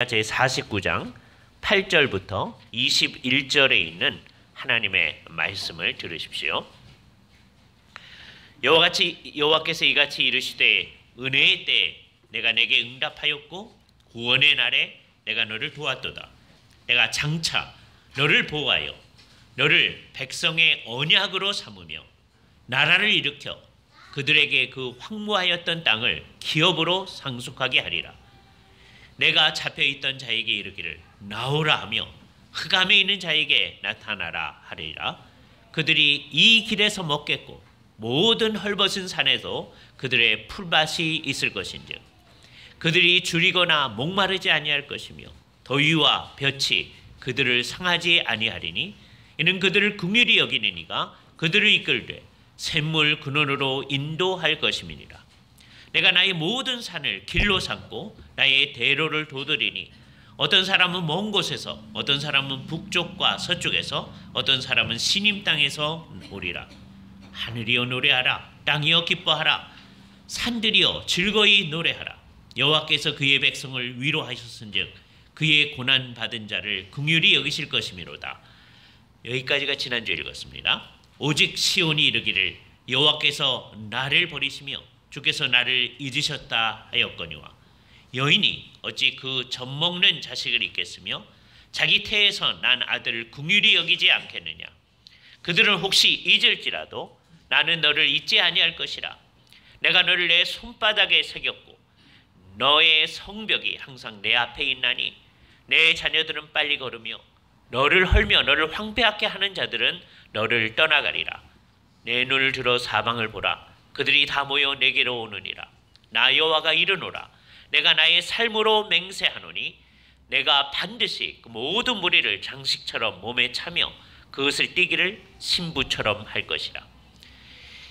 제49장 8절부터 21절에 있는 하나님의 말씀을 들으십시오. 여호와께서 이같이 이르시되 은혜의 때에 내가 내게 응답하였고 구원의 날에 내가 너를 도왔도다. 내가 장차 너를 보호하여 너를 백성의 언약으로 삼으며 나라를 일으켜 그들에게 그 황무하였던 땅을 기업으로 상속하게 하리라. 내가 잡혀있던 자에게 이르기를 나오라 하며 흑암에 있는 자에게 나타나라 하리라. 그들이 이 길에서 먹겠고 모든 헐벗은 산에도 그들의 풀밭이 있을 것인즉 그들이 줄이거나 목마르지 아니할 것이며 더위와 볕이 그들을 상하지 아니하리니 이는 그들을 긍휼히 여기는 이가 그들을 이끌되 샘물 근원으로 인도할 것임이니라. 내가 나의 모든 산을 길로 삼고 나의 대로를 도드리니 어떤 사람은 먼 곳에서 어떤 사람은 북쪽과 서쪽에서 어떤 사람은 시님 땅에서 오리라. 하늘이여 노래하라. 땅이여 기뻐하라. 산들이여 즐거이 노래하라. 여호와께서 그의 백성을 위로하셨은즉 그의 고난 받은 자를 긍휼히 여기실 것이미로다. 여기까지가 지난주에 읽었습니다. 오직 시온이 이르기를 여호와께서 나를 버리시며 주께서 나를 잊으셨다 하였거니와 여인이 어찌 그 젖먹는 자식을 잊겠으며 자기 태에서 난 아들을 긍휼히 여기지 않겠느냐. 그들은 혹시 잊을지라도 나는 너를 잊지 아니할 것이라. 내가 너를 내 손바닥에 새겼고 너의 성벽이 항상 내 앞에 있나니 내 자녀들은 빨리 걸으며 너를 헐며 너를 황폐하게 하는 자들은 너를 떠나가리라. 내 눈을 들어 사방을 보라. 그들이 다 모여 내게로 오느니라. 나 여호와가 이르노라. 내가 나의 삶으로 맹세하노니 내가 반드시 그 모든 무리를 장식처럼 몸에 차며 그것을 띠기를 신부처럼 할 것이라.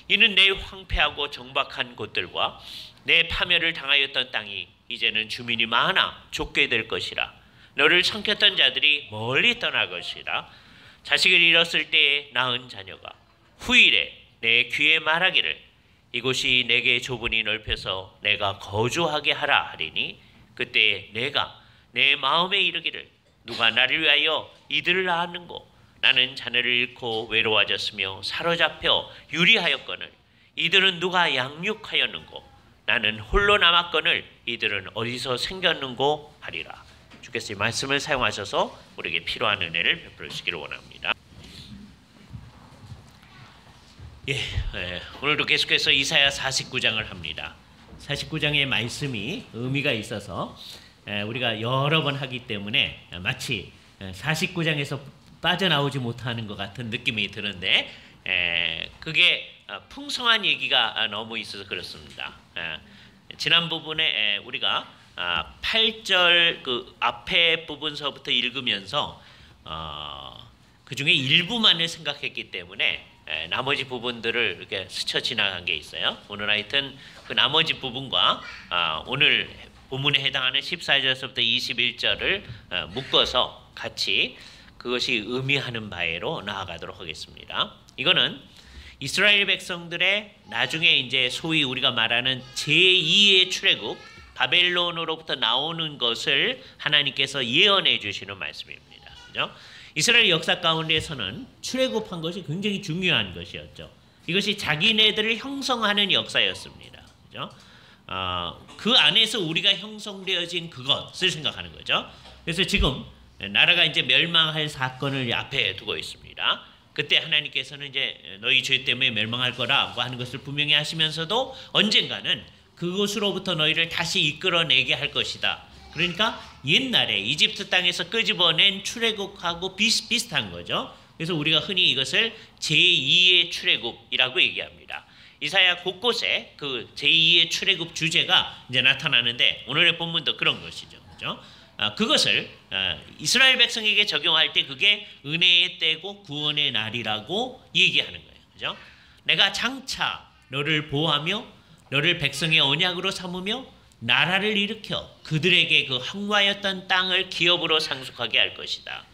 이는 내 황폐하고 정박한 곳들과 내 파멸을 당하였던 땅이 이제는 주민이 많아 좁게 될 것이라. 너를 삼켰던 자들이 멀리 떠날 것이라. 자식을 잃었을 때에 낳은 자녀가 후일에 내 귀에 말하기를 이곳이 내게 좁으니 넓혀서 내가 거주하게 하라 하리니 그때 내가 내 마음에 이르기를 누가 나를 위하여 이들을 낳았는고. 나는 자녀를 잃고 외로워졌으며 사로잡혀 유리하였거늘 이들은 누가 양육하였는고. 나는 홀로 남았거늘 이들은 어디서 생겼는고 하리라. 주께서 이 말씀을 사용하셔서 우리에게 필요한 은혜를 베풀어 주시기를 원합니다. 오늘도 계속해서 이사야 49장을 합니다. 49장의 말씀이 의미가 있어서 우리가 여러 번 하기 때문에 마치 49장에서 빠져나오지 못하는 것 같은 느낌이 드는데 그게 풍성한 얘기가 너무 있어서 그렇습니다. 지난 부분에 우리가 8절 그 앞에 부분서부터 읽으면서 그 중에 일부만을 생각했기 때문에 나머지 부분들을 이렇게 스쳐 지나간 게 있어요. 오늘 하여튼 그 나머지 부분과 오늘 본문에 해당하는 14절에서부터 21절을 묶어서 같이 그것이 의미하는 바에로 나아가도록 하겠습니다. 이거는 이스라엘 백성들의 나중에 이제 소위 우리가 말하는 제2의 출애굽 바벨론으로부터 나오는 것을 하나님께서 예언해 주시는 말씀입니다. 그죠? 이스라엘 역사 가운데서는 출애굽한 것이 굉장히 중요한 것이었죠. 이것이 자기네들을 형성하는 역사였습니다. 그죠? 그 안에서 우리가 형성되어진 그것을 생각하는 거죠. 그래서 지금 나라가 이제 멸망할 사건을 앞에 두고 있습니다. 그때 하나님께서는 이제 너희 죄 때문에 멸망할 거라고 하는 것을 분명히 하시면서도 언젠가는 그곳으로부터 너희를 다시 이끌어내게 할 것이다. 그러니까 옛날에 이집트 땅에서 끄집어낸 출애굽하고 비슷한 거죠. 그래서 우리가 흔히 이것을 제2의 출애굽이라고 얘기합니다. 이사야 곳곳에 그 제2의 출애굽 주제가 이제 나타나는데 오늘의 본문도 그런 것이죠. 그죠? 그것을 이스라엘 백성에게 적용할 때 그게 은혜의 때고 구원의 날이라고 얘기하는 거예요. 그죠? 내가 장차 너를 보호하며 너를 백성의 언약으로 삼으며 나라를 일으켜 그들에게 그 황무하였던 땅을 기업으로 상속하게 할 것이다.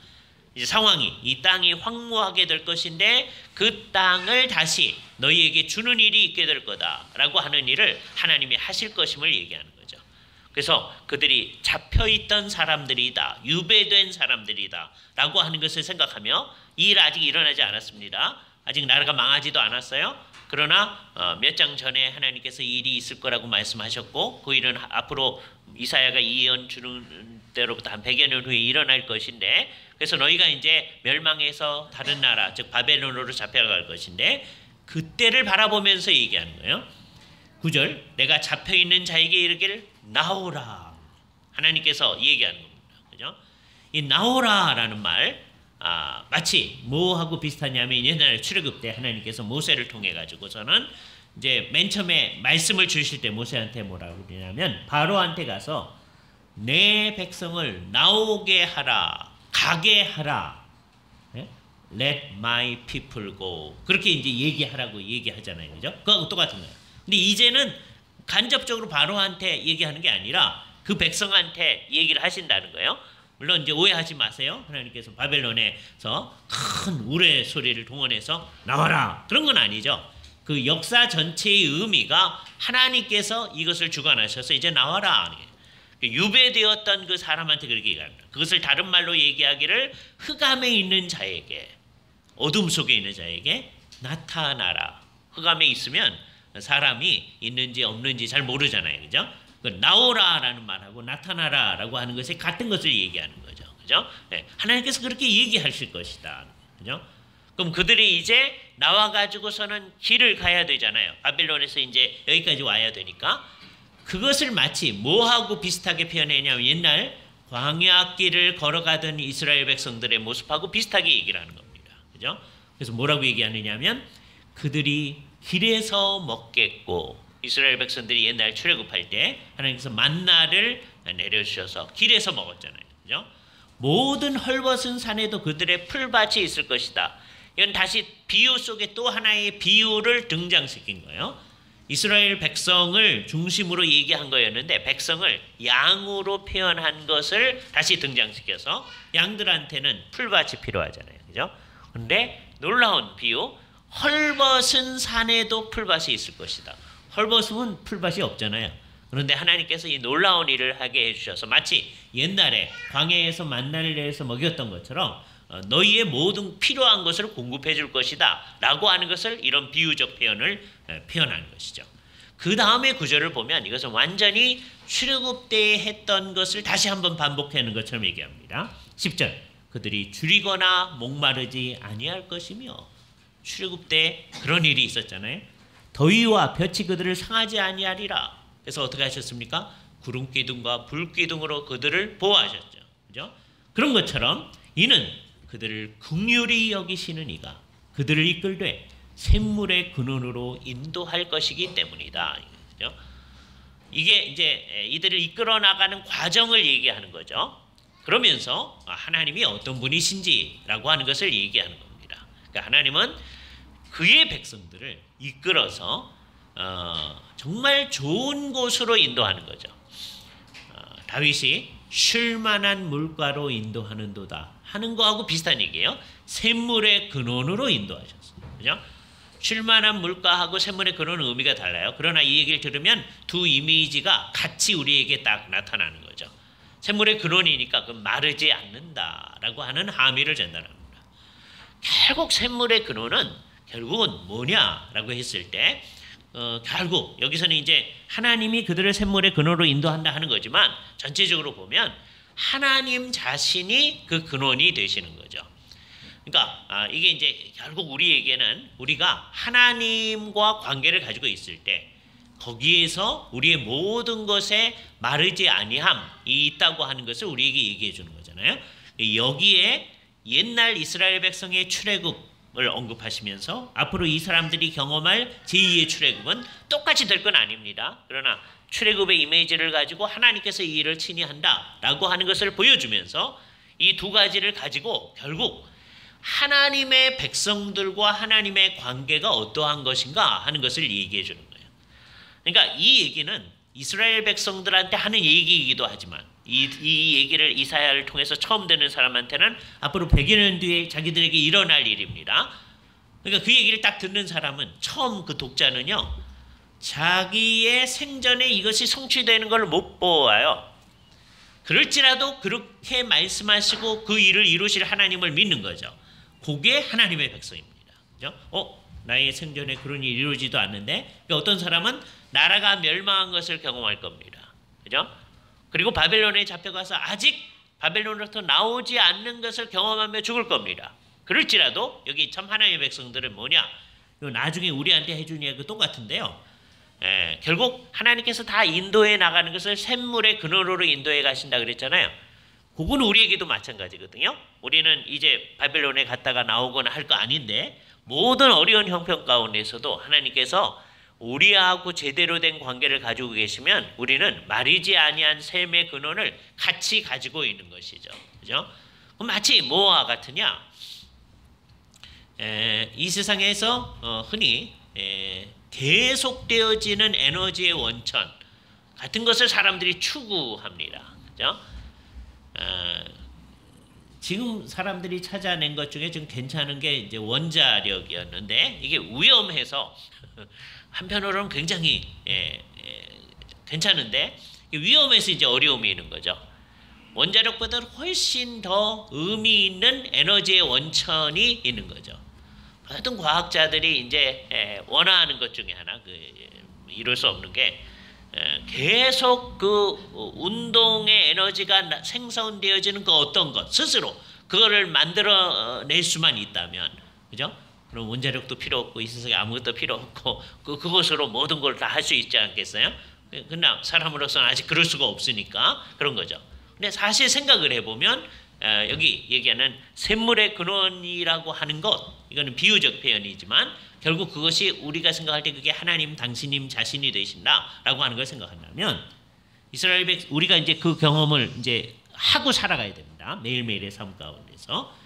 이제 상황이 이 땅이 황무하게 될 것인데 그 땅을 다시 너희에게 주는 일이 있게 될 거다라고 하는 일을 하나님이 하실 것임을 얘기하는 거죠. 그래서 그들이 잡혀있던 사람들이다. 유배된 사람들이다. 라고 하는 것을 생각하며 이 일 아직 일어나지 않았습니다. 아직 나라가 망하지도 않았어요. 그러나 몇 장 전에 하나님께서 이 일이 있을 거라고 말씀하셨고 그 일은 앞으로 이사야가 예언 주는 때로부터 한 100여 년 후에 일어날 것인데 그래서 너희가 이제 멸망해서 다른 나라 즉 바벨론으로 잡혀갈 것인데 그때를 바라보면서 얘기하는 거예요. 9절 내가 잡혀있는 자에게 이르기를 나오라. 하나님께서 얘기하는 겁니다. 그죠? 이 나오라라는 말 마치 뭐하고 비슷하냐면 옛날 출애굽 때 하나님께서 모세를 통해 가지고서는 이제 맨 처음에 말씀을 주실 때 모세한테 뭐라고 그러냐면 바로한테 가서 내 백성을 나오게 하라. 가게 하라. 네? Let my people go. 그렇게 이제 얘기하라고 얘기하잖아요. 그죠? 그거하고 똑같은 거예요. 근데 이제는 간접적으로 바로한테 얘기하는 게 아니라 그 백성한테 얘기를 하신다는 거예요. 물론 이제 오해하지 마세요. 하나님께서 바벨론에서 큰 우레 소리를 동원해서 나와라. 그런 건 아니죠. 그 역사 전체의 의미가 하나님께서 이것을 주관하셔서 이제 나와라. 유배되었던 그 사람한테 그렇게 얘기합니다. 그것을 다른 말로 얘기하기를 흑암에 있는 자에게 어둠 속에 있는 자에게 나타나라. 흑암에 있으면 사람이 있는지 없는지 잘 모르잖아요. 그죠? 나오라라는 말하고 나타나라라고 하는 것이 같은 것을 얘기하는 거죠. 그죠? 네. 하나님께서 그렇게 얘기하실 것이다. 그죠? 그럼 그들이 이제 나와 가지고서는 길을 가야 되잖아요. 바빌론에서 이제 여기까지 와야 되니까 그것을 마치 뭐하고 비슷하게 표현했냐면 옛날 광야 길을 걸어가던 이스라엘 백성들의 모습하고 비슷하게 얘기를 하는 겁니다. 그죠? 그래서 뭐라고 얘기하느냐면 그들이 길에서 먹겠고 이스라엘 백성들이 옛날 출애굽할 때 하나님께서 만나를 내려주셔서 길에서 먹었잖아요. 그죠? 모든 헐벗은 산에도 그들의 풀밭이 있을 것이다. 이건 다시 비유 속에 또 하나의 비유를 등장시킨 거예요. 이스라엘 백성을 중심으로 얘기한 거였는데 백성을 양으로 표현한 것을 다시 등장시켜서 양들한테는 풀밭이 필요하잖아요. 그죠? 근데 놀라운 비유, 헐벗은 산에도 풀밭이 있을 것이다. 헐벗으면 풀밭이 없잖아요. 그런데 하나님께서 이 놀라운 일을 하게 해주셔서 마치 옛날에 광야에서 만나를 내서 먹였던 것처럼 너희의 모든 필요한 것을 공급해 줄 것이다 라고 하는 것을 이런 비유적 표현을 표현하는 것이죠. 그 다음에 구절을 보면 이것은 완전히 출애굽 때에 했던 것을 다시 한번 반복하는 것처럼 얘기합니다. 10절 그들이 줄이거나 목마르지 아니할 것이며 출애굽 때 그런 일이 있었잖아요. 더위와 볕이 그들을 상하지 아니하리라. 그래서 어떻게 하셨습니까? 구름기둥과 불기둥으로 그들을 보호하셨죠. 그죠? 그런 것처럼 이는 그들을 긍휼히 여기시는 이가 그들을 이끌되 샘물의 근원으로 인도할 것이기 때문이다. 그죠? 이게 이제 이들을 이끌어 나가는 과정을 얘기하는 거죠. 그러면서 하나님이 어떤 분이신지라고 하는 것을 얘기하는 겁니다. 그러니까 하나님은 그의 백성들을 이끌어서 정말 좋은 곳으로 인도하는 거죠. 다윗이 쉴만한 물가로 인도하는도다 하는 거하고 비슷한 얘기예요. 샘물의 근원으로 인도하셨어요. 그죠? 쉴만한 물가하고 샘물의 근원은 의미가 달라요. 그러나 이 얘기를 들으면 두 이미지가 같이 우리에게 딱 나타나는 거죠. 샘물의 근원이니까 그 마르지 않는다라고 하는 함의를 전달합니다. 결국 샘물의 근원은 결국은 뭐냐라고 했을 때 결국 여기서는 이제 하나님이 그들을 샘물의 근원으로 인도한다 하는 거지만 전체적으로 보면 하나님 자신이 그 근원이 되시는 거죠. 그러니까 이게 이제 결국 우리에게는 우리가 하나님과 관계를 가지고 있을 때 거기에서 우리의 모든 것에 마르지 아니함이 있다고 하는 것을 우리에게 얘기해 주는 거잖아요. 여기에 옛날 이스라엘 백성의 출애굽을 언급하시면서 앞으로 이 사람들이 경험할 제2의 출애굽은 똑같이 될 건 아닙니다. 그러나 출애굽의 이미지를 가지고 하나님께서 이 일을 친히 한다라고 하는 것을 보여주면서 이 두 가지를 가지고 결국 하나님의 백성들과 하나님의 관계가 어떠한 것인가 하는 것을 얘기해 주는 거예요. 그러니까 이 얘기는 이스라엘 백성들한테 하는 얘기이기도 하지만 이 얘기를 이사야를 통해서 처음 듣는 사람한테는 앞으로 100여 년 뒤에 자기들에게 일어날 일입니다. 그러니까 그 얘기를 딱 듣는 사람은 처음 그 독자는요. 자기의 생전에 이것이 성취되는 걸 못 보아요. 그럴지라도 그렇게 말씀하시고 그 일을 이루실 하나님을 믿는 거죠. 그게 하나님의 백성입니다. 그죠? 나의 생전에 그런 일이 이루어지도 않는데, 그러니까 어떤 사람은 나라가 멸망한 것을 경험할 겁니다. 그죠? 그리고 바벨론에 잡혀가서 아직 바벨론으로부터 나오지 않는 것을 경험하며 죽을 겁니다. 그럴지라도 여기 참 하나님의 백성들은 뭐냐? 나중에 우리한테 해준 이야기가 똑같은데요. 결국 하나님께서 다 인도해 나가는 것을 샘물의 근원으로 인도해 가신다 그랬잖아요. 그건 우리에게도 마찬가지거든요. 우리는 이제 바벨론에 갔다가 나오거나 할 거 아닌데, 모든 어려운 형편 가운데서도 하나님께서 우리하고 제대로 된 관계를 가지고 계시면 우리는 마르지 아니한 샘의 근원을 같이 가지고 있는 것이죠. 그죠? 그럼 마치 뭐와 같으냐? 이 세상에서 흔히 계속되어지는 에너지의 원천 같은 것을 사람들이 추구합니다. 그죠? 지금 사람들이 찾아낸 것 중에 좀 괜찮은 게 이제 원자력이었는데, 이게 위험해서 한편으로는 굉장히 괜찮은데 위험해서 이제 어려움이 있는 거죠. 원자력보다 훨씬 더 의미 있는 에너지의 원천이 있는 거죠. 모든 과학자들이 이제 원하는 것 중에 하나, 이룰 수 없는 게 계속 그 운동의 에너지가 생성되어지는 그 어떤 것 스스로 그거를 만들어낼 수만 있다면, 그죠? 그럼 원자력도 필요 없고 이 세상에 아무것도 필요 없고 그것으로 모든 걸 다 할 수 있지 않겠어요? 그러나 사람으로서는 아직 그럴 수가 없으니까 그런 거죠. 근데 사실 생각을 해보면 여기 얘기하는 샘물의 근원이라고 하는 것, 이거는 비유적 표현이지만 결국 그것이 우리가 생각할 때 그게 하나님 당신님 자신이 되신다라고 하는 걸 생각한다면, 이스라엘 우리가 이제 그 경험을 이제 하고 살아가야 됩니다. 매일매일의 삶 가운데서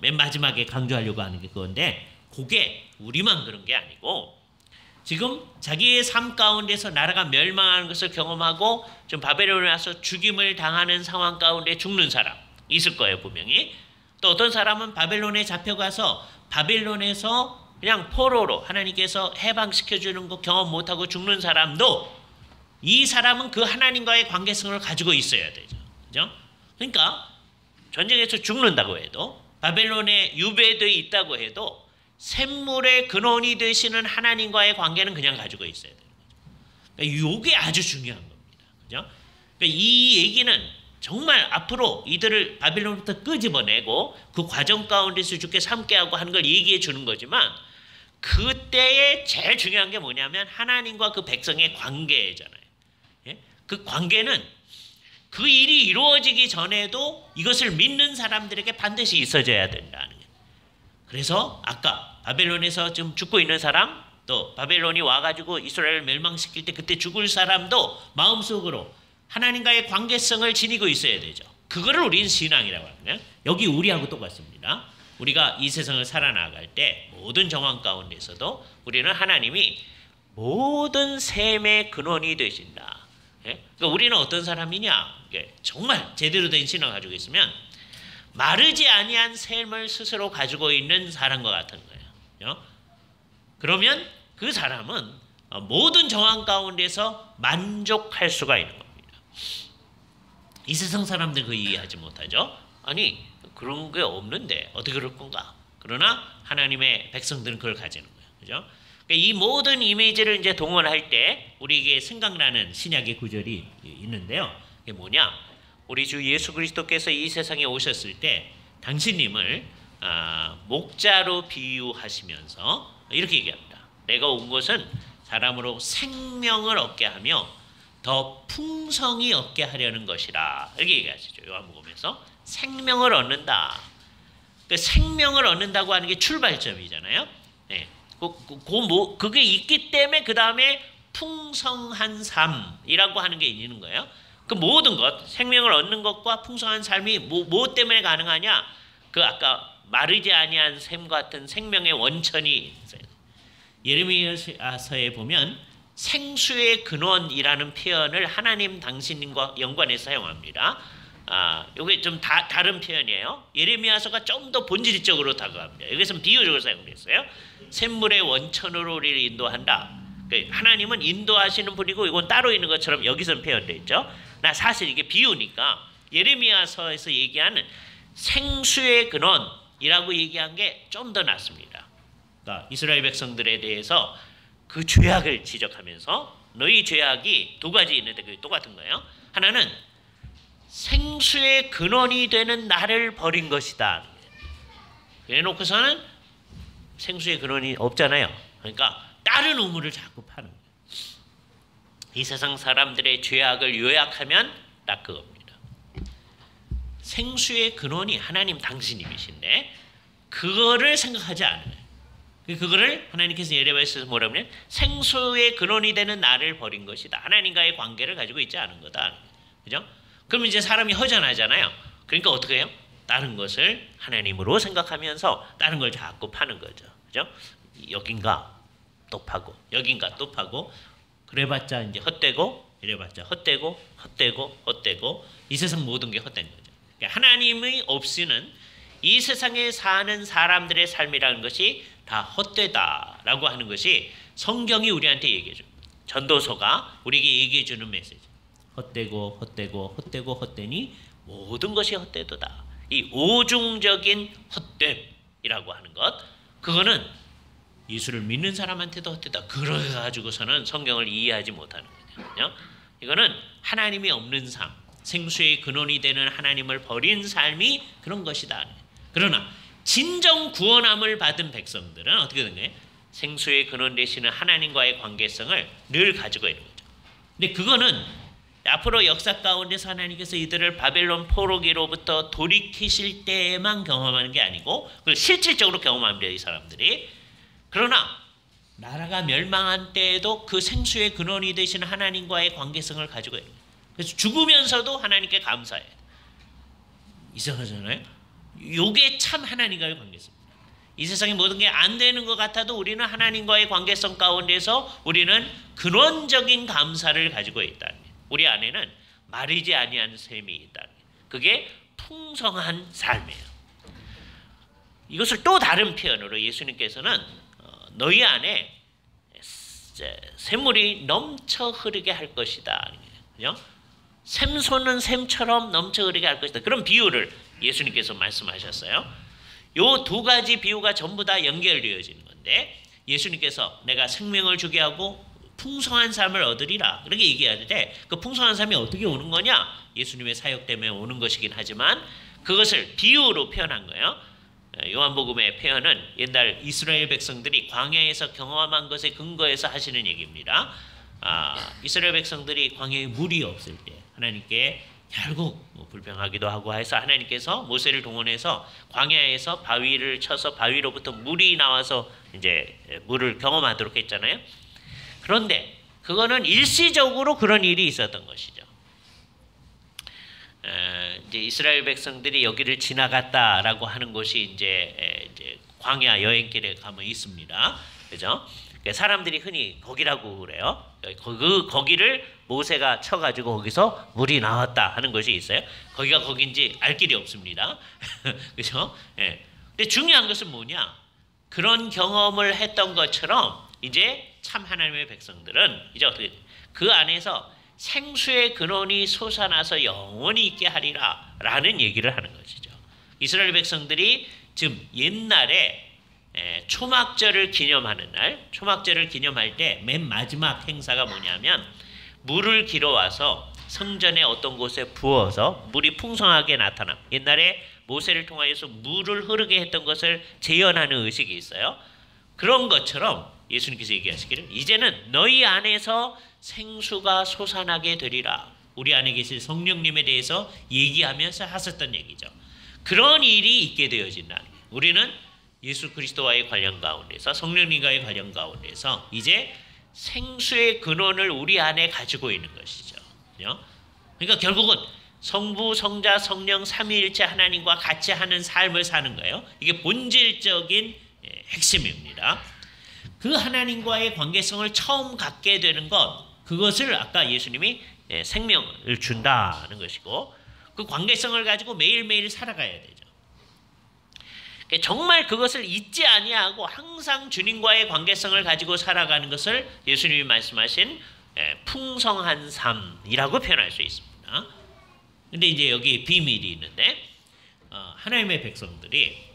맨 마지막에 강조하려고 하는 게 그건데, 그게 우리만 그런 게 아니고 지금 자기의 삶 가운데서 나라가 멸망하는 것을 경험하고 좀 바벨론에 와서 죽임을 당하는 상황 가운데 죽는 사람 있을 거예요, 분명히. 또 어떤 사람은 바벨론에 잡혀가서 바벨론에서 그냥 포로로 하나님께서 해방시켜주는 거 경험 못하고 죽는 사람도, 이 사람은 그 하나님과의 관계성을 가지고 있어야 되죠. 그죠? 그러니까 전쟁에서 죽는다고 해도, 바벨론에 유배되어 있다고 해도 샘물의 근원이 되시는 하나님과의 관계는 그냥 가지고 있어야 되는 거죠. 그러니까 이게 아주 중요한 겁니다. 그죠? 그러니까 이 얘기는 정말 앞으로 이들을 바빌론부터 끄집어내고 그 과정 가운데서 주께서 함께하고 하는 걸 얘기해 주는 거지만, 그때에 제일 중요한 게 뭐냐면 하나님과 그 백성의 관계잖아요. 예? 그 관계는 그 일이 이루어지기 전에도 이것을 믿는 사람들에게 반드시 있어져야 된다는 거예요. 그래서 아까 바벨론에서 지금 죽고 있는 사람, 또 바벨론이 와가지고 이스라엘을 멸망시킬 때 그때 죽을 사람도 마음속으로 하나님과의 관계성을 지니고 있어야 되죠. 그거를 우리는 신앙이라고 하는 거예요. 여기 우리하고 똑같습니다. 우리가 이 세상을 살아나갈 때 모든 정황 가운데서도 우리는 하나님이 모든 샘의 근원이 되신다. 그러니까 우리는 어떤 사람이냐? 정말 제대로 된 신앙을 가지고 있으면 마르지 아니한 샘을 스스로 가지고 있는 사람과 같은 거예요. 그러면 그 사람은 모든 정황 가운데서 만족할 수가 있는 겁니다. 이 세상 사람들 그 이해하지 못하죠. 아니 그런 게 없는데 어떻게 그럴 건가? 그러나 하나님의 백성들은 그걸 가지는 거예요. 그죠? 그러니까 이 모든 이미지를 이제 동원할 때 우리에게 생각나는 신약의 구절이 있는데요. 이게 뭐냐? 우리 주 예수 그리스도께서 이 세상에 오셨을 때 당신님을 목자로 비유하시면서 이렇게 얘기합니다. 내가 온 것은 사람으로 생명을 얻게 하며 더 풍성히 얻게 하려는 것이라, 이렇게 얘기하시죠. 요한복음에서 생명을 얻는다. 그 생명을 얻는다고 하는 게 출발점이잖아요. 네. 그게 있기 때문에 그 다음에 풍성한 삶이라고 하는 게 있는 거예요. 그 모든 것, 생명을 얻는 것과 풍성한 삶이 뭐 때문에 가능하냐? 그 아까 마르지 아니한 샘 같은 생명의 원천이 있어요. 예레미야서에 보면 생수의 근원이라는 표현을 하나님 당신님과 연관해서 사용합니다. 이게 좀 다른 표현이에요. 예레미야서가 좀 더 본질적으로 다가갑니다. 여기서는 비유적으로 사용됐어요. 샘물의 원천으로 우리를 인도한다. 하나님은 인도하시는 분이고 이건 따로 있는 것처럼 여기서는 표현되어 있죠. 나 사실 이게 비유니까 예레미야서에서 얘기하는 생수의 근원이라고 얘기한 게 좀 더 낫습니다. 그러니까 이스라엘 백성들에 대해서 그 죄악을 지적하면서 너희 죄악이 두 가지 있는데 그게 똑같은 거예요. 하나는 생수의 근원이 되는 나를 버린 것이다. 그래놓고서는 생수의 근원이 없잖아요. 그러니까 다른 우물을 자꾸 파는 거예요. 이 세상 사람들의 죄악을 요약하면 딱 그겁니다. 생수의 근원이 하나님 당신님이신데 그거를 생각하지 않아요. 그거를 하나님께서 예레미야에서 뭐라고 하냐면 생수의 근원이 되는 나를 버린 것이다. 하나님과의 관계를 가지고 있지 않은 거다. 그죠? 그럼 이제 사람이 허전하잖아요. 그러니까 어떻게 해요? 다른 것을 하나님으로 생각하면서 다른 걸 자꾸 파는 거죠. 그죠? 여긴가 또 파고 여긴가 또 파고 그래봤자 이제 헛되고 이래봤자 헛되고 헛되고 헛되고 이 세상 모든 게 헛된 거죠. 그러니까 하나님이 없이는 이 세상에 사는 사람들의 삶이라는 것이 다 헛되다라고 하는 것이 성경이 우리한테 얘기해 줍니다. 전도서가 우리에게 얘기해 주는 메시지. 헛되고 헛되고 헛되고 헛되니 모든 것이 헛되도다. 이 오중적인 헛됨이라고 하는 것, 그거는 예수를 믿는 사람한테도 헛되다. 그래가지고서는 성경을 이해하지 못하는 거거든요. 이거는 하나님이 없는 삶, 생수의 근원이 되는 하나님을 버린 삶이 그런 것이다. 그러나 진정 구원함을 받은 백성들은 어떻게 된 거예요? 생수의 근원 되시는 하나님과의 관계성을 늘 가지고 있는 거죠. 근데 그거는 앞으로 역사 가운데서 하나님께서 이들을 바벨론 포로기로부터 돌이키실 때에만 경험하는 게 아니고 그걸 실질적으로 경험합니다. 이 사람들이. 그러나 나라가 멸망한 때에도 그 생수의 근원이 되시는 하나님과의 관계성을 가지고 있는 거예요. 그래서 죽으면서도 하나님께 감사해요. 이상하잖아요. 요게 참 하나님과의 관계성입니다. 이 세상에 모든 게 안 되는 것 같아도 우리는 하나님과의 관계성 가운데서 우리는 근원적인 감사를 가지고 있다. 우리 안에는 마르지 아니한 샘이 있다. 그게 풍성한 삶이에요. 이것을 또 다른 표현으로 예수님께서는 너희 안에 샘물이 넘쳐 흐르게 할 것이다. 그죠? 샘솟는 샘처럼 넘쳐 흐르게 할 것이다. 그런 비유를 예수님께서 말씀하셨어요. 요 두 가지 비유가 전부 다 연결되어지는 건데 예수님께서 내가 생명을 주게 하고 풍성한 삶을 얻으리라 그렇게 얘기하는데 그 풍성한 삶이 어떻게 오는 거냐? 예수님의 사역 때문에 오는 것이긴 하지만 그것을 비유로 표현한 거예요. 요한복음의 표현은 옛날 이스라엘 백성들이 광야에서 경험한 것에 근거해서 하시는 얘기입니다. 이스라엘 백성들이 광야에 물이 없을 때 하나님께 결국 불평하기도 하고 해서 하나님께서 모세를 동원해서 광야에서 바위를 쳐서 바위로부터 물이 나와서 이제 물을 경험하도록 했잖아요. 그런데 그거는 일시적으로 그런 일이 있었던 것이죠. 이제 이스라엘 백성들이 여기를 지나갔다라고 하는 곳이 이제 광야 여행길에 가면 있습니다. 그죠? 사람들이 흔히 거기라고 그래요. 거기를 모세가 쳐가지고 거기서 물이 나왔다 하는 것이 있어요. 거기가 거긴지 알 길이 없습니다. 그죠? 예. 근데 중요한 것은 뭐냐? 그런 경험을 했던 것처럼 이제 참 하나님의 백성들은 이제 어떻게 그 안에서 생수의 근원이 솟아나서 영원히 있게 하리라 라는 얘기를 하는 것이죠. 이스라엘 백성들이 지금 옛날에 초막절을 기념하는 날, 초막절을 기념할 때 맨 마지막 행사가 뭐냐면 물을 길어와서 성전의 어떤 곳에 부어서 물이 풍성하게 나타남. 옛날에 모세를 통하여서 물을 흐르게 했던 것을 재현하는 의식이 있어요. 그런 것처럼 예수님께서 얘기하시기를 이제는 너희 안에서 생수가 솟아나게 되리라. 우리 안에 계실 성령님에 대해서 얘기하면서 하셨던 얘기죠. 그런 일이 있게 되어진다는 거예요. 우리는 예수 그리스도와의 관련 가운데서 성령님과의 관련 가운데서 이제 생수의 근원을 우리 안에 가지고 있는 것이죠. 그러니까 결국은 성부, 성자, 성령 삼위일체 하나님과 같이 하는 삶을 사는 거예요. 이게 본질적인 핵심입니다. 그 하나님과의 관계성을 처음 갖게 되는 것, 그것을 아까 예수님이 생명을 준다는 것이고 그 관계성을 가지고 매일매일 살아가야 되죠. 정말 그것을 잊지 아니하고 항상 주님과의 관계성을 가지고 살아가는 것을 예수님이 말씀하신 풍성한 삶이라고 표현할 수 있습니다. 근데 이제 여기 비밀이 있는데 하나님의 백성들이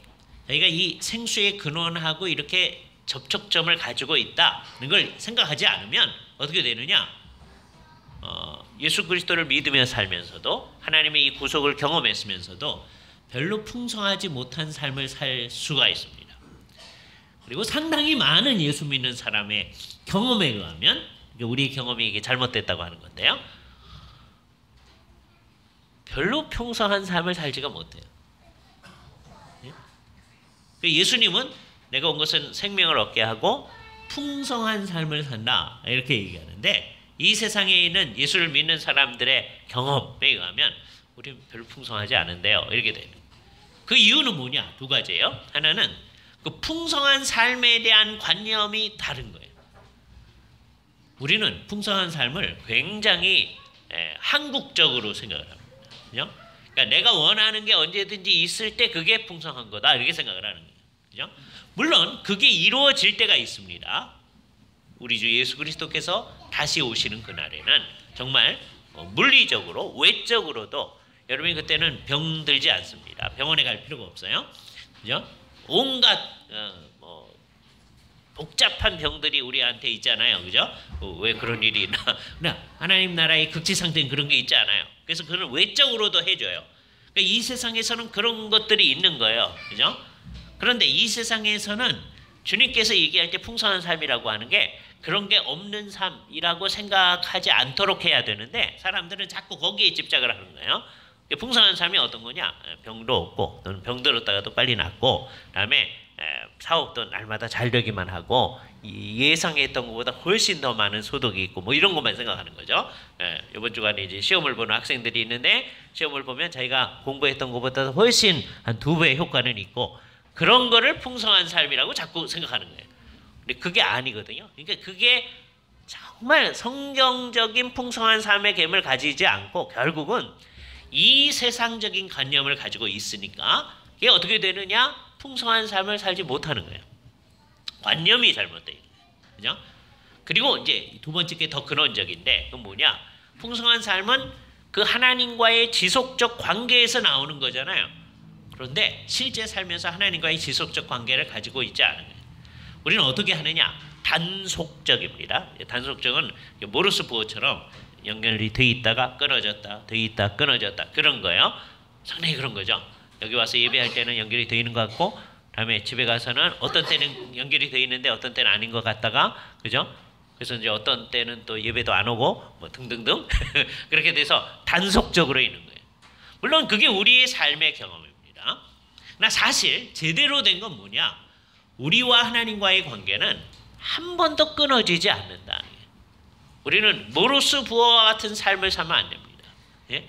저희가 이 생수의 근원하고 이렇게 접촉점을 가지고 있다는 걸 생각하지 않으면 어떻게 되느냐? 예수 그리스도를 믿으며 살면서도 하나님의 이 구속을 경험했으면서도 별로 풍성하지 못한 삶을 살 수가 있습니다. 그리고 상당히 많은 예수 믿는 사람의 경험에 의하면 우리의 경험이 이게 잘못됐다고 하는 건데요. 별로 풍성한 삶을 살지가 못해요. 예수님은 내가 온 것은 생명을 얻게 하고 풍성한 삶을 산다 이렇게 얘기하는데 이 세상에 있는 예수를 믿는 사람들의 경험에 의하면 우리는 별로 풍성하지 않은데요. 이렇게 되는 거예요. 그 이유는 뭐냐? 두 가지예요. 하나는 그 풍성한 삶에 대한 관념이 다른 거예요. 우리는 풍성한 삶을 굉장히 한국적으로 생각을 합니다. 그죠? 그러니까 내가 원하는 게 언제든지 있을 때 그게 풍성한 거다 이렇게 생각을 하는 거예요. 그죠? 물론 그게 이루어질 때가 있습니다. 우리 주 예수 그리스도께서 다시 오시는 그날에는 정말 물리적으로 외적으로도 여러분이 그때는 병들지 않습니다. 병원에 갈 필요가 없어요. 그죠? 온갖 복잡한 병들이 우리한테 있잖아요. 그죠? 왜 그런 일이 있나? 하나님 나라의 극치 상태는 그런 게 있지 않아요. 그래서 그걸 외적으로도 해줘요. 그러니까 이 세상에서는 그런 것들이 있는 거예요. 그죠? 그런데 이 세상에서는 주님께서 얘기할 때 풍성한 삶이라고 하는 게 그런 게 없는 삶이라고 생각하지 않도록 해야 되는데 사람들은 자꾸 거기에 집착을 하는 거예요. 풍성한 삶이 어떤 거냐? 병도 없고 병들었다가도 빨리 낫고 그다음에 사업도 날마다 잘 되기만 하고 예상했던 것보다 훨씬 더 많은 소득이 있고 뭐 이런 것만 생각하는 거죠. 이번 주간에 이제 시험을 보는 학생들이 있는데 시험을 보면 자기가 공부했던 것보다 훨씬 한 2배의 효과는 있고 그런 거를 풍성한 삶이라고 자꾸 생각하는 거예요. 근데 그게 아니거든요. 그러니까 그게 정말 성경적인 풍성한 삶의 개념을 가지지 않고 결국은 이 세상적인 관념을 가지고 있으니까 이게 어떻게 되느냐? 풍성한 삶을 살지 못하는 거예요. 관념이 잘못돼요. 그죠? 그리고 이제 두 번째 게 더 근원적인데 그건 뭐냐? 풍성한 삶은 그 하나님과의 지속적 관계에서 나오는 거잖아요. 그런데 실제 살면서 하나님과의 지속적 관계를 가지고 있지 않은 거예요. 우리는 어떻게 하느냐? 단속적입니다. 단속적은 모르스 부호처럼 연결이 돼 있다가 끊어졌다, 돼 있다, 끊어졌다 그런 거예요. 상당히 그런 거죠. 여기 와서 예배할 때는 연결이 돼 있는 것 같고, 다음에 집에 가서는 어떤 때는 연결이 돼 있는데 어떤 때는 아닌 것 같다가, 그죠? 그래서 이제 어떤 때는 또 예배도 안 오고 뭐 등등등 그렇게 돼서 단속적으로 있는 거예요. 물론 그게 우리의 삶의 경험입니다. 그러나 사실 제대로 된 건 뭐냐? 우리와 하나님과의 관계는 한 번도 끊어지지 않는다. 우리는 모로스 부호와 같은 삶을 살면 안 됩니다. 예?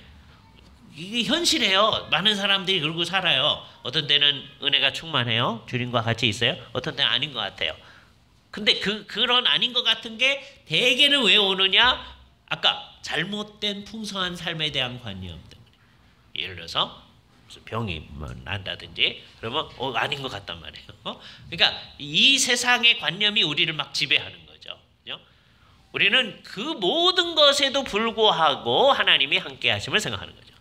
이게 현실이에요. 많은 사람들이 그러고 살아요. 어떤 때는 은혜가 충만해요. 주님과 같이 있어요. 어떤 때는 아닌 것 같아요. 근데 그런 아닌 것 같은 게 대개는 왜 오느냐? 아까 잘못된 풍성한 삶에 대한 관념 때문에. 예를 들어서 병이 난다든지 그러면 아닌 것 같단 말이에요. 그러니까 이 세상의 관념이 우리를 막 지배하는 거죠. 그죠? 우리는 그 모든 것에도 불구하고 하나님이 함께 하심을 생각하는 거죠.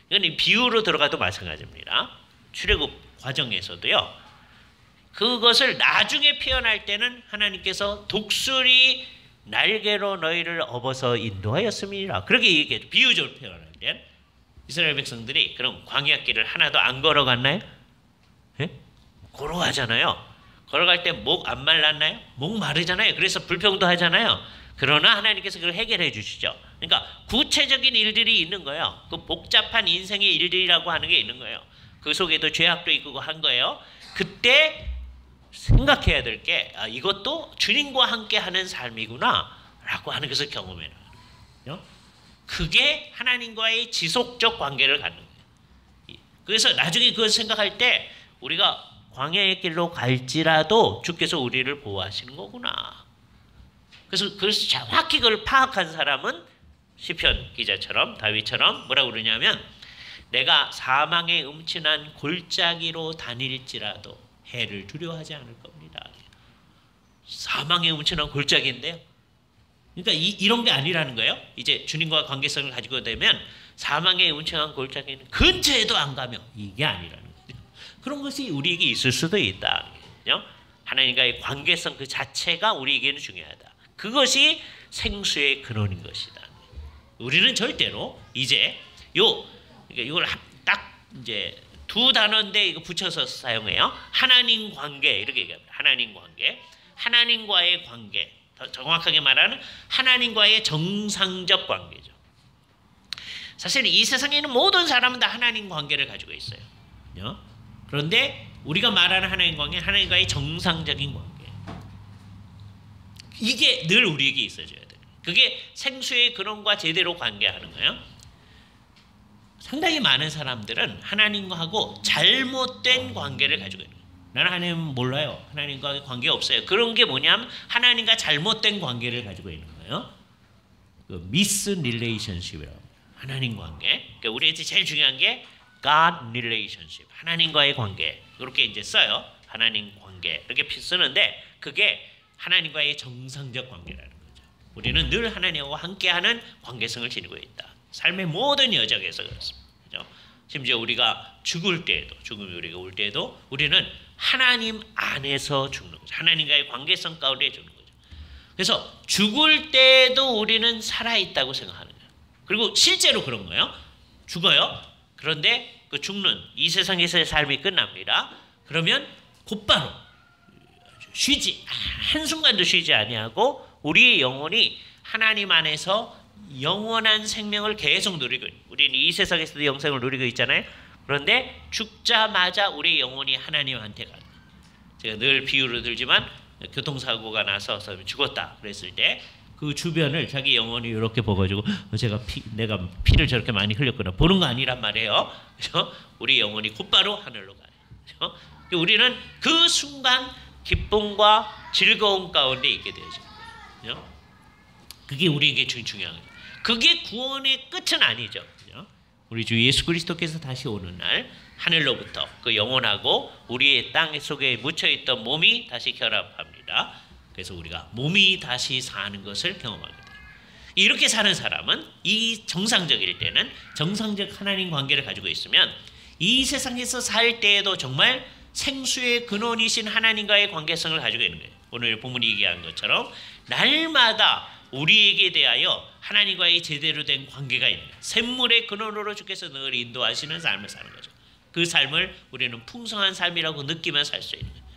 이건 비유로 들어가도 마찬가지입니다. 출애굽 과정에서도요. 그것을 나중에 표현할 때는 하나님께서 독수리 날개로 너희를 업어서 인도하였음이라 그렇게 얘기해요. 비유적으로 표현할 때 이스라엘 백성들이 그럼 광야길을 하나도 안 걸어갔나요? 예? 걸어가잖아요. 걸어갈 때 목 안 말랐나요? 목 마르잖아요. 그래서 불평도 하잖아요. 그러나 하나님께서 그걸 해결해 주시죠. 그러니까 구체적인 일들이 있는 거예요. 그 복잡한 인생의 일들이라고 하는 게 있는 거예요. 그 속에도 죄악도 있고 한 거예요. 그때 생각해야 될 게 이것도 주님과 함께 하는 삶이구나 라고 하는 것을 경험해요. 그게 하나님과의 지속적 관계를 갖는 거예요. 그래서 나중에 그걸 생각할 때 우리가 광야의 길로 갈지라도 주께서 우리를 보호하시는 거구나. 그래서 정확히 그걸 파악한 사람은 시편 기자처럼 다윗처럼 뭐라고 그러냐면 내가 사망의 음침한 골짜기로 다닐지라도 해를 두려워하지 않을 겁니다. 사망의 음침한 골짜기인데요. 그러니까 이런 게 아니라는 거예요. 이제 주님과 관계성을 가지고 되면 사망의 음침한 골짜기는 근처에도 안 가며 이게 아니라는 거죠. 그런 것이 우리에게 있을 수도 있다. 하나님과의 관계성 그 자체가 우리에게는 중요하다. 그것이 생수의 근원인 것이다. 우리는 절대로 이제 이걸 딱 이제 두 단어인데 이거 붙여서 사용해요. 하나님 관계 이렇게 얘기합니다. 하나님 관계, 하나님과의 관계. 더 정확하게 말하는 하나님과의 정상적 관계죠. 사실 이 세상에 있는 모든 사람은 다 하나님 관계를 가지고 있어요. 그런데 우리가 말하는 하나님 관계, 하나님과의 정상적인 관계. 이게 늘 우리에게 있어줘야 돼요. 그게 생수의 근원과 제대로 관계하는 거예요. 상당히 많은 사람들은 하나님하고 잘못된 관계를 가지고 있는 거예요. 나는 하나님 몰라요. 하나님과 관계 없어요. 그런 게 뭐냐면 하나님과 잘못된 관계를 가지고 있는 거예요. 그 미스 릴레이션십이라고. 하나님 관계. 그러니까 우리한테 제일 중요한 게 God relationship. 하나님과의 관계. 이렇게 이제 써요. 하나님 관계. 이렇게 쓰는데 그게 하나님과의 정상적 관계라는 거죠. 우리는 늘 하나님과 함께하는 관계성을 지니고 있다. 삶의 모든 여정에서 그렇습니다. 그렇죠? 심지어 우리가 죽을 때에도, 죽음이 우리가 올 때에도 우리는 하나님 안에서 죽는 거죠. 하나님과의 관계성 가운데 죽는 거죠. 그래서 죽을 때에도 우리는 살아있다고 생각하는 거예요. 그리고 실제로 그런 거예요. 죽어요. 그런데 그 죽는 이 세상에서의 삶이 끝납니다. 그러면 곧바로 쉬지 한순간도 쉬지 아니하고 우리의 영혼이 하나님 안에서 영원한 생명을 계속 누리고 우리는 이 세상에서도 영생을 누리고 있잖아요. 그런데 죽자마자 우리의 영혼이 하나님한테 가요. 제가 늘 비유를 들지만 교통사고가 나서 죽었다 그랬을 때 그 주변을 자기 영혼이 이렇게 보가지고 내가 피를 저렇게 많이 흘렸구나 보는 거 아니란 말이에요. 그래서 우리 영혼이 곧바로 하늘로 가요. 그래서 우리는 그 순간 기쁨과 즐거움 가운데 있게 되어지는 거예요. 그게 우리에게 중요한 거예요. 그게 구원의 끝은 아니죠. 우리 주 예수 그리스도께서 다시 오는 날 하늘로부터 그 영혼하고 우리의 땅 속에 묻혀있던 몸이 다시 결합합니다. 그래서 우리가 몸이 다시 사는 것을 경험하게 돼요. 이렇게 사는 사람은 이 정상적일 때는 정상적 하나님 관계를 가지고 있으면 이 세상에서 살 때에도 정말 생수의 근원이신 하나님과의 관계성을 가지고 있는 거예요. 오늘 본문이 얘기한 것처럼 날마다 우리에게 대하여 하나님과의 제대로 된 관계가 있는 거예요. 샘물의 근원으로 주께서 늘 인도하시는 삶을 사는 거죠. 그 삶을 우리는 풍성한 삶이라고 느끼며 살 수 있는 거예요.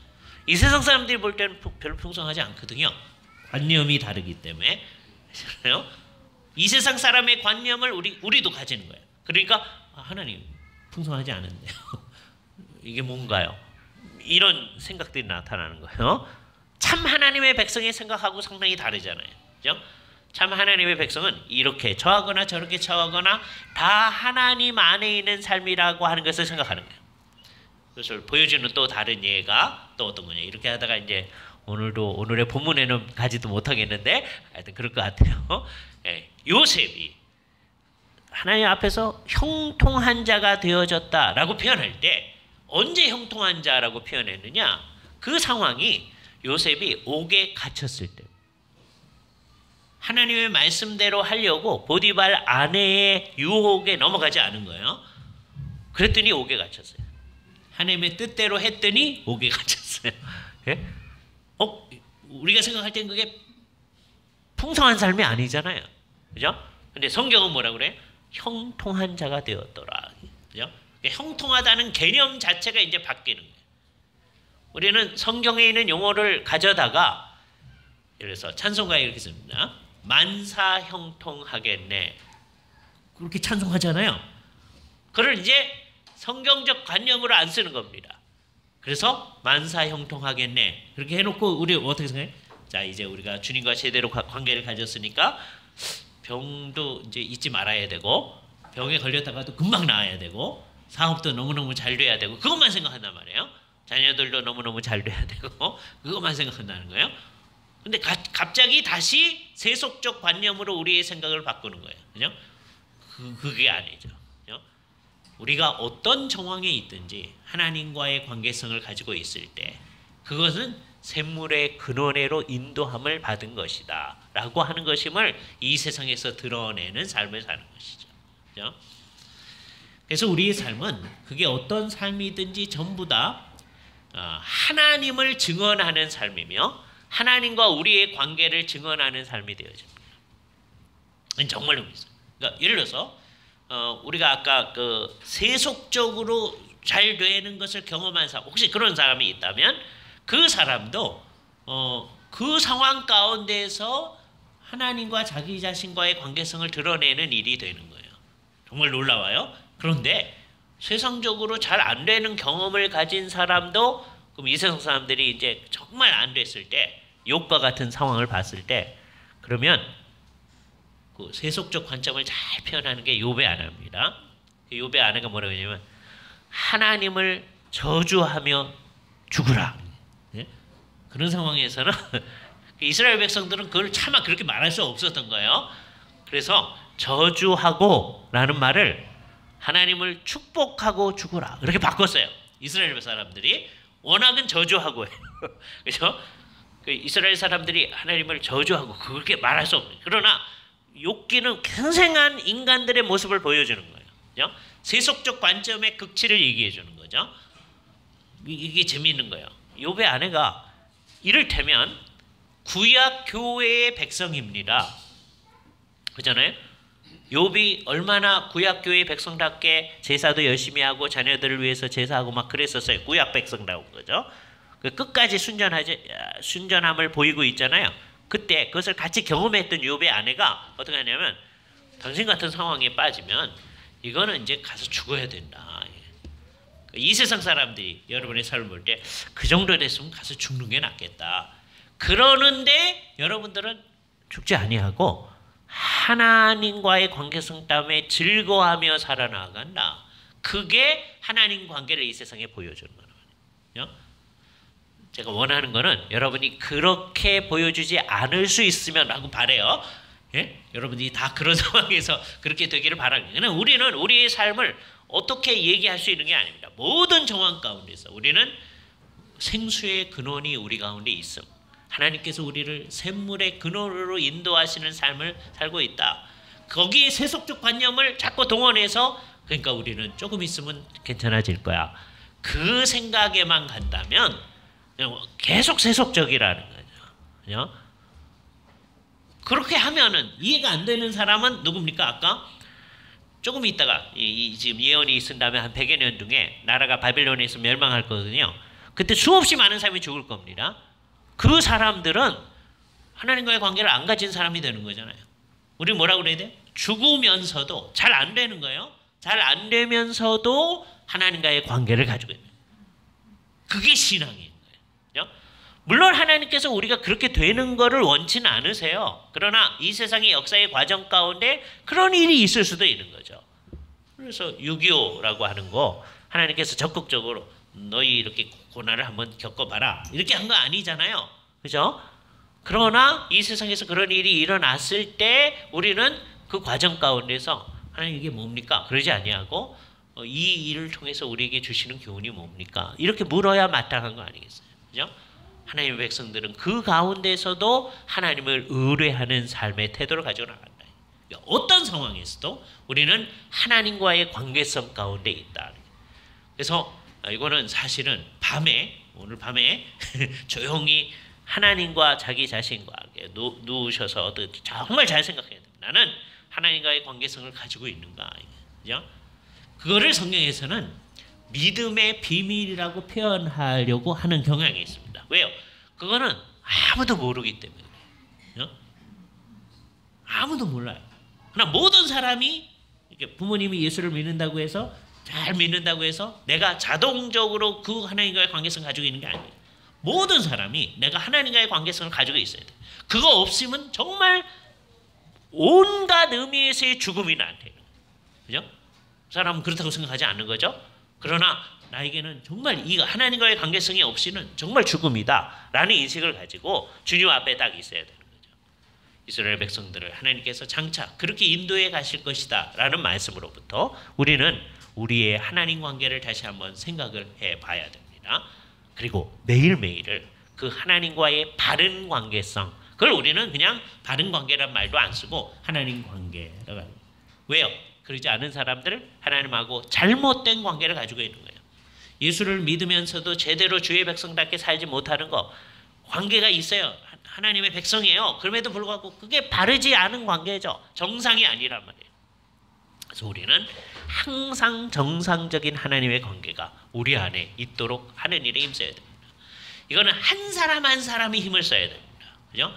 이 세상 사람들이 볼 때는 별로 풍성하지 않거든요. 관념이 다르기 때문에. 이 세상 사람의 관념을 우리도 가지는 거예요. 그러니까 하나님 풍성하지 않은데요. 이게 뭔가요? 이런 생각들이 나타나는 거예요. 참 하나님의 백성의 생각하고 상당히 다르잖아요. 그죠? 참 하나님의 백성은 이렇게 처하거나 저렇게 처하거나 다 하나님 안에 있는 삶이라고 하는 것을 생각하는 거예요. 그것을 보여주는 또 다른 예가 또 어떤 거냐. 이렇게 하다가 이제 오늘의 본문에는 가지도 못하겠는데 하여튼 그럴 것 같아요. 요셉이 하나님 앞에서 형통한 자가 되어졌다라고 표현할 때 언제 형통한 자라고 표현했느냐? 그 상황이 요셉이 옥에 갇혔을 때 하나님의 말씀대로 하려고 보디발 아내의 유혹에 넘어가지 않은 거예요. 그랬더니 옥에 갇혔어요. 하나님의 뜻대로 했더니 옥에 갇혔어요. 예? 우리가 생각할 땐 그게 풍성한 삶이 아니잖아요. 그죠? 근데 성경은 뭐라 그래요? 형통한 자가 되었더라. 그죠? 형통하다는 개념 자체가 이제 바뀌는 거예요. 우리는 성경에 있는 용어를 가져다가 예를 들어서 찬송가에 이렇게 씁니다. 만사 형통하겠네. 그렇게 찬송하잖아요. 그걸 이제 성경적 관념으로 안 쓰는 겁니다. 그래서 만사 형통하겠네. 그렇게 해놓고 우리 어떻게 생각해? 자, 이제 우리가 주님과 제대로 관계를 가졌으니까 병도 이제 잊지 말아야 되고 병에 걸렸다가도 금방 나아야 되고 사업도 너무너무 잘 돼야 되고 그것만 생각한단 말이에요. 자녀들도 너무너무 잘 돼야 되고 그것만 생각한다는 거예요. 근데 갑자기 다시 세속적 관념으로 우리의 생각을 바꾸는 거예요. 그죠? 그게 아니죠. 그죠? 우리가 어떤 정황에 있든지 하나님과의 관계성을 가지고 있을 때 그것은 샘물의 근원으로 인도함을 받은 것이다 라고 하는 것임을 이 세상에서 드러내는 삶을 사는 것이죠. 그렇죠? 그래서 우리의 삶은 그게 어떤 삶이든지 전부 다 하나님을 증언하는 삶이며 하나님과 우리의 관계를 증언하는 삶이 되어집니다. 정말로 그렇습니다. 그러니까 예를 들어서 우리가 아까 그 세속적으로 잘 되는 것을 경험한 사람, 혹시 그런 사람이 있다면 그 사람도 그 상황 가운데서 하나님과 자기 자신과의 관계성을 드러내는 일이 되는 거예요. 정말 놀라워요. 그런데 세상적으로 잘 안 되는 경험을 가진 사람도 그럼 이 세상 사람들이 이제 정말 안 됐을 때 욥과 같은 상황을 봤을 때 그러면 그 세속적 관점을 잘 표현하는 게 욥의 아내입니다. 욥의 아내가 뭐라고 하냐면 하나님을 저주하며 죽으라. 네? 그런 상황에서는 이스라엘 백성들은 그걸 차마 그렇게 말할 수 없었던 거예요. 그래서 저주하고 라는 말을 하나님을 축복하고 죽으라 이렇게 바꿨어요. 이스라엘 사람들이 워낙은 저주하고 해요. 그렇죠? 그 이스라엘 사람들이 하나님을 저주하고 그렇게 말할 수 없어요. 그러나 욥기는 생생한 인간들의 모습을 보여주는 거예요. 그렇죠? 세속적 관점의 극치를 얘기해 주는 거죠. 이게 재미있는 거예요. 욥의 아내가 이를테면 구약 교회의 백성입니다. 그렇잖아요? 욥이 얼마나 구약 교회의 백성답게 제사도 열심히 하고 자녀들을 위해서 제사하고 막 그랬었어요. 구약 백성다운 거죠. 끝까지 순전함을 보이고 있잖아요. 그때 그것을 같이 경험했던 욥의 아내가 어떻게 하냐면 당신 같은 상황에 빠지면 이거는 이제 가서 죽어야 된다. 이 세상 사람들이 여러분의 삶을 볼 때 그 정도 됐으면 가서 죽는 게 낫겠다. 그러는데 여러분들은 죽지 아니하고 하나님과의 관계성 때문에 즐거워하며 살아나간다. 그게 하나님 관계를 이 세상에 보여주는 거예요. 제가 원하는 거는 여러분이 그렇게 보여주지 않을 수 있으면 라고 바라요. 예? 여러분들이 다 그런 상황에서 그렇게 되기를 바랍니다. 그러나 우리는 우리의 삶을 어떻게 얘기할 수 있는 게 아닙니다. 모든 정황 가운데서 우리는 생수의 근원이 우리 가운데 있음. 하나님께서 우리를 샘물의 근원으로 인도하시는 삶을 살고 있다. 거기에 세속적 관념을 자꾸 동원해서 그러니까 우리는 조금 있으면 괜찮아질 거야. 그 생각에만 간다면 계속 세속적이라는 거죠. 그렇게 하면은 이해가 안 되는 사람은 누굽니까? 아까 조금 있다가 지금 예언이 있은 다음에 한 100여 년 중에 나라가 바빌론에서 멸망할 거거든요. 그때 수없이 많은 사람이 죽을 겁니다. 그 사람들은 하나님과의 관계를 안 가진 사람이 되는 거잖아요. 우리 뭐라고 그래야 돼? 죽으면서도 잘 안 되는 거예요. 잘 안 되면서도 하나님과의 관계를 가지고 있는 거예요. 그게 신앙인 거예요. 물론 하나님께서 우리가 그렇게 되는 거를 원치는 않으세요. 그러나 이 세상의 역사의 과정 가운데 그런 일이 있을 수도 있는 거죠. 그래서 6.25라고 하는 거 하나님께서 적극적으로 너희 이렇게 고난을 한번 겪어봐라 이렇게 한 거 아니잖아요. 그죠? 그러나 이 세상에서 그런 일이 일어났을 때 우리는 그 과정 가운데서 하나님 이게 뭡니까? 그러지 아니하고 이 일을 통해서 우리에게 주시는 교훈이 뭡니까? 이렇게 물어야 마땅한 거 아니겠어요? 그죠? 하나님의 백성들은 그 가운데서도 하나님을 의뢰하는 삶의 태도를 가지고 나간다. 그러니까 어떤 상황에서도 우리는 하나님과의 관계성 가운데 있다. 그래서 이거는 사실은 오늘 밤에 조용히 하나님과 자기 자신과 누우셔서 정말 잘 생각해야 됩니다. 나는 하나님과의 관계성을 가지고 있는가. 그죠? 그거를 성경에서는 믿음의 비밀이라고 표현하려고 하는 경향이 있습니다. 왜요? 그거는 아무도 모르기 때문에. 그죠? 아무도 몰라요. 그러나 모든 사람이 부모님이 예수를 믿는다고 해서 잘 믿는다고 해서 내가 자동적으로 그 하나님과의 관계성을 가지고 있는 게 아니에요. 모든 사람이 내가 하나님과의 관계성을 가지고 있어야 돼요. 그거 없으면 정말 온갖 의미에서의 죽음이 나한테. 그죠? 그 사람은 그렇다고 생각하지 않는 거죠. 그러나 나에게는 정말 이 하나님과의 관계성이 없이는 정말 죽음이다라는 인식을 가지고 주님 앞에 딱 있어야 되는 거죠. 이스라엘 백성들을 하나님께서 장차 그렇게 인도해 가실 것이다라는 말씀으로부터 우리는 우리의 하나님 관계를 다시 한번 생각을 해봐야 됩니다. 그리고 매일매일을 그 하나님과의 바른 관계성, 그걸 우리는 그냥 바른 관계란 말도 안 쓰고 하나님 관계라고 합니다. 왜요? 그러지 않은 사람들은 하나님하고 잘못된 관계를 가지고 있는 거예요. 예수를 믿으면서도 제대로 주의 백성답게 살지 못하는 거, 관계가 있어요. 하나님의 백성이에요. 그럼에도 불구하고 그게 바르지 않은 관계죠. 정상이 아니란 말이에요. 그래서 우리는 항상 정상적인 하나님의 관계가 우리 안에 있도록 하는 일에 힘써야 됩니다. 이거는 한 사람 한 사람이 힘을 써야 됩니다. 그죠?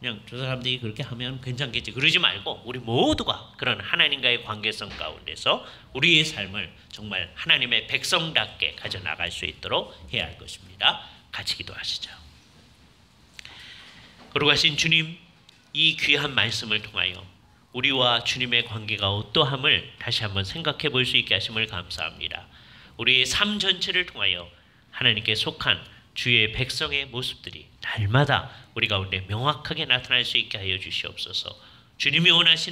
그냥 저 사람들이 그렇게 하면 괜찮겠지 그러지 말고 우리 모두가 그런 하나님과의 관계성 가운데서 우리의 삶을 정말 하나님의 백성답게 가져나갈 수 있도록 해야 할 것입니다. 같이 기도하시죠. 거룩하신 주님, 이 귀한 말씀을 통하여 우리와 주님의 관계가 어떠함을 다시 한번 생각해 볼 수 있게 하심을 감사합니다. 우리의 삶 전체를 통하여 하나님께 속한 주의 백성의 모습들이 날마다 우리 가운데 명확하게 나타날 수 있게 하여 주시옵소서. 주님이 원하시는